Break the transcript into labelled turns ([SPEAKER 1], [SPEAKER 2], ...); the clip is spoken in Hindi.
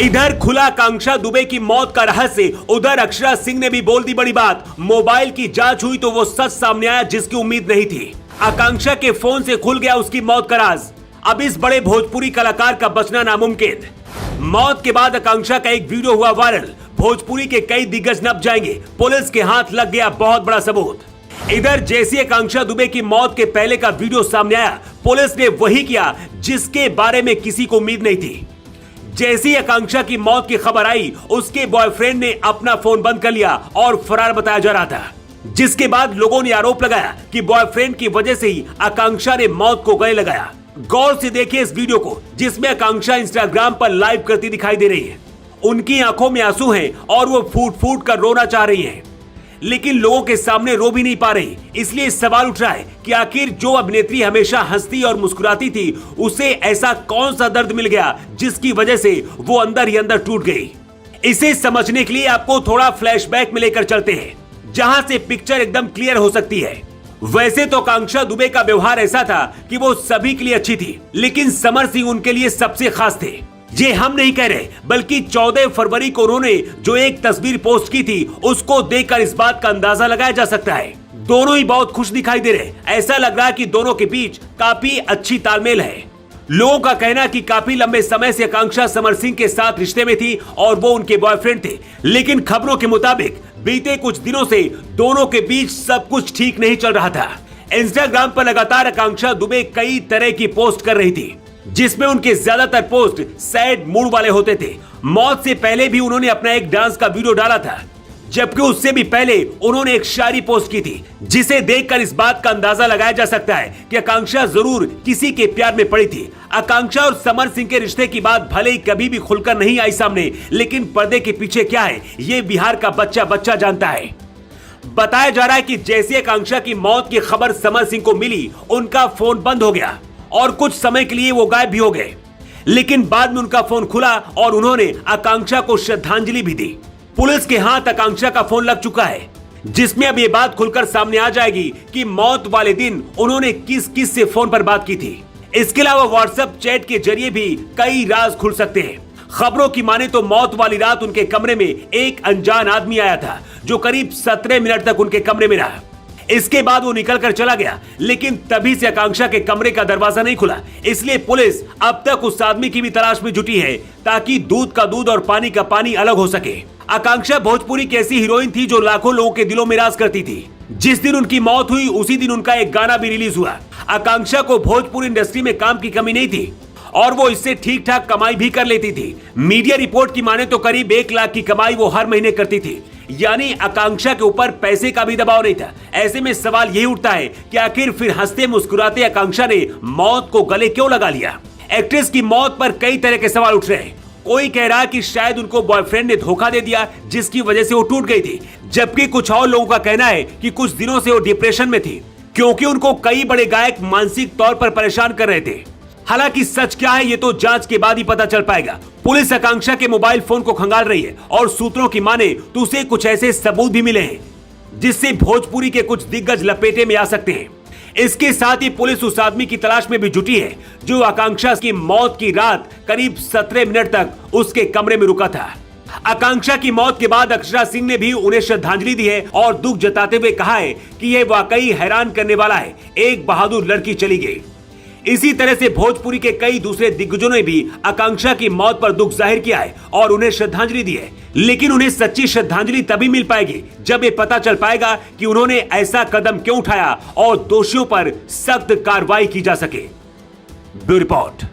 [SPEAKER 1] इधर खुला आकांक्षा दुबे की मौत का रहस्य, उधर अक्षरा सिंह ने भी बोल दी बड़ी बात। मोबाइल की जांच हुई तो वो सच सामने आया जिसकी उम्मीद नहीं थी। आकांक्षा के फोन से खुल गया उसकी मौत का राज। अब इस बड़े भोजपुरी कलाकार का बचना नामुमकिन। मौत के बाद आकांक्षा का एक वीडियो हुआ वायरल। भोजपुरी के कई दिग्गज नप जाएंगे, पुलिस के हाथ लग गया बहुत बड़ा सबूत। इधर जैसी आकांक्षा दुबे की मौत के पहले का वीडियो सामने आया, पुलिस ने वही किया जिसके बारे में किसी को उम्मीद नहीं थी। जैसी आकांक्षा की मौत की खबर आई, उसके बॉयफ्रेंड ने अपना फोन बंद कर लिया और फरार बताया जा रहा था, जिसके बाद लोगों ने आरोप लगाया कि बॉयफ्रेंड की वजह से ही आकांक्षा ने मौत को गले लगाया। गौर से देखिए इस वीडियो को, जिसमें आकांक्षा इंस्टाग्राम पर लाइव करती दिखाई दे रही है। उनकी आंखों में आंसू हैं और वो फूट फूट कर रोना चाह रही हैं, लेकिन लोगों के सामने रो भी नहीं पा रही। इसलिए सवाल उठ रहा है कि आखिर जो अभिनेत्री हमेशा हंसती और मुस्कुराती थी, उसे ऐसा कौन सा दर्द मिल गया जिसकी वजह से वो अंदर ही अंदर टूट गई। इसे समझने के लिए आपको थोड़ा फ्लैशबैक में लेकर चलते हैं, जहां से पिक्चर एकदम क्लियर हो सकती है। वैसे तो आकांक्षा दुबे का व्यवहार ऐसा था कि वो सभी के लिए अच्छी थी, लेकिन समर सिंह उनके लिए सबसे खास थे। ये हम नहीं कह रहे, बल्कि 14 फरवरी को उन्होंने जो एक तस्वीर पोस्ट की थी, उसको देखकर इस बात का अंदाजा लगाया जा सकता है। दोनों ही बहुत खुश दिखाई दे रहे। ऐसा लग रहा है कि दोनों के बीच काफी अच्छी तालमेल है। लोगों का कहना कि काफी लंबे समय से आकांक्षा समर सिंह के साथ रिश्ते में थी और वो उनके बॉयफ्रेंड थे, लेकिन खबरों के मुताबिक बीते कुछ दिनों से दोनों के बीच सब कुछ ठीक नहीं चल रहा था। इंस्टाग्राम पर लगातार आकांक्षा दुबे कई तरह की पोस्ट कर रही थी, जिसमें उनके ज्यादातर पोस्ट सैड मूड वाले होते थे। मौत से पहले भी उन्होंने अपना एक डांस का वीडियो डाला था, जबकि उससे भी पहले उन्होंने एक शायरी पोस्ट की थी, जिसे देखकर इस बात का अंदाजा लगाया जा सकता है कि आकांक्षा जरूर किसी के प्यार में पड़ी थी। आकांक्षा और समर सिंह के रिश्ते की बात भले ही कभी भी खुलकर नहीं आई सामने, लेकिन पर्दे के पीछे क्या है, ये बिहार का बच्चा बच्चा जानता है। बताया जा रहा है कि जैसे आकांक्षा की मौत की खबर समर सिंह को मिली, उनका फोन बंद हो गया और कुछ समय के लिए वो गायब भी हो गए, लेकिन बाद में उनका फोन खुला और उन्होंने आकांक्षा को श्रद्धांजलि भी दी। पुलिस के हाथ आकांक्षा का फोन लग चुका है, जिसमें अब ये बात खुलकर सामने आ जाएगी कि मौत वाले दिन उन्होंने किस किस से फोन पर बात की थी। इसके अलावा व्हाट्सएप चैट के जरिए भी कई राज खुल सकते हैं। खबरों की माने तो मौत वाली रात उनके कमरे में एक अनजान आदमी आया था, जो करीब 17 मिनट तक उनके कमरे में रहा। इसके बाद वो निकल कर चला गया, लेकिन तभी से आकांक्षा के कमरे का दरवाजा नहीं खुला। इसलिए पुलिस अब तक उस आदमी की भी तलाश में जुटी है, ताकि दूध का दूध और पानी का पानी अलग हो सके। आकांक्षा भोजपुरी की ऐसी हीरोइन थी जो लाखों लोगों के दिलों में राज करती थी। जिस दिन उनकी मौत हुई, उसी दिन उनका एक गाना भी रिलीज हुआ। आकांक्षा को भोजपुरी इंडस्ट्री में काम की कमी नहीं थी और वो इससे ठीक ठाक कमाई भी कर लेती थी। मीडिया रिपोर्ट की माने तो करीब 1 लाख की कमाई वो हर महीने करती थी, यानी आकांक्षा के ऊपर पैसे का भी दबाव नहीं था। ऐसे में सवाल यही उठता है कि आखिर फिर हंसते मुस्कुराते आकांक्षा ने मौत को गले क्यों लगा लिया। एक्ट्रेस की मौत पर कई तरह के सवाल उठ रहे हैं। कोई कह रहा है कि शायद उनको बॉयफ्रेंड ने धोखा दे दिया, जिसकी वजह से वो टूट गई थी, जबकि कुछ और लोगों का कहना है कि कुछ दिनों से वो डिप्रेशन में थी, क्योंकि उनको कई बड़े गायक मानसिक तौर पर परेशान कर रहे थे। हालांकि सच क्या है ये तो जांच के बाद ही पता चल पाएगा। पुलिस आकांक्षा के मोबाइल फोन को खंगाल रही है और सूत्रों की माने तो उसे कुछ ऐसे सबूत भी मिले हैं, जिससे भोजपुरी के कुछ दिग्गज लपेटे में आ सकते हैं। इसके साथ ही पुलिस उस आदमी की तलाश में भी जुटी है, जो आकांक्षा की मौत की रात करीब 17 मिनट तक उसके कमरे में रुका था। आकांक्षा की मौत के बाद अक्षरा सिंह ने भी उन्हें श्रद्धांजलि दी है और दुख जताते हुए कहा है कि यह वाकई हैरान करने वाला है, एक बहादुर लड़की चली गई। इसी तरह से भोजपुरी के कई दूसरे दिग्गजों ने भी आकांक्षा की मौत पर दुख जाहिर किया है और उन्हें श्रद्धांजलि दी है, लेकिन उन्हें सच्ची श्रद्धांजलि तभी मिल पाएगी जब ये पता चल पाएगा कि उन्होंने ऐसा कदम क्यों उठाया और दोषियों पर सख्त कार्रवाई की जा सके। Bureau report.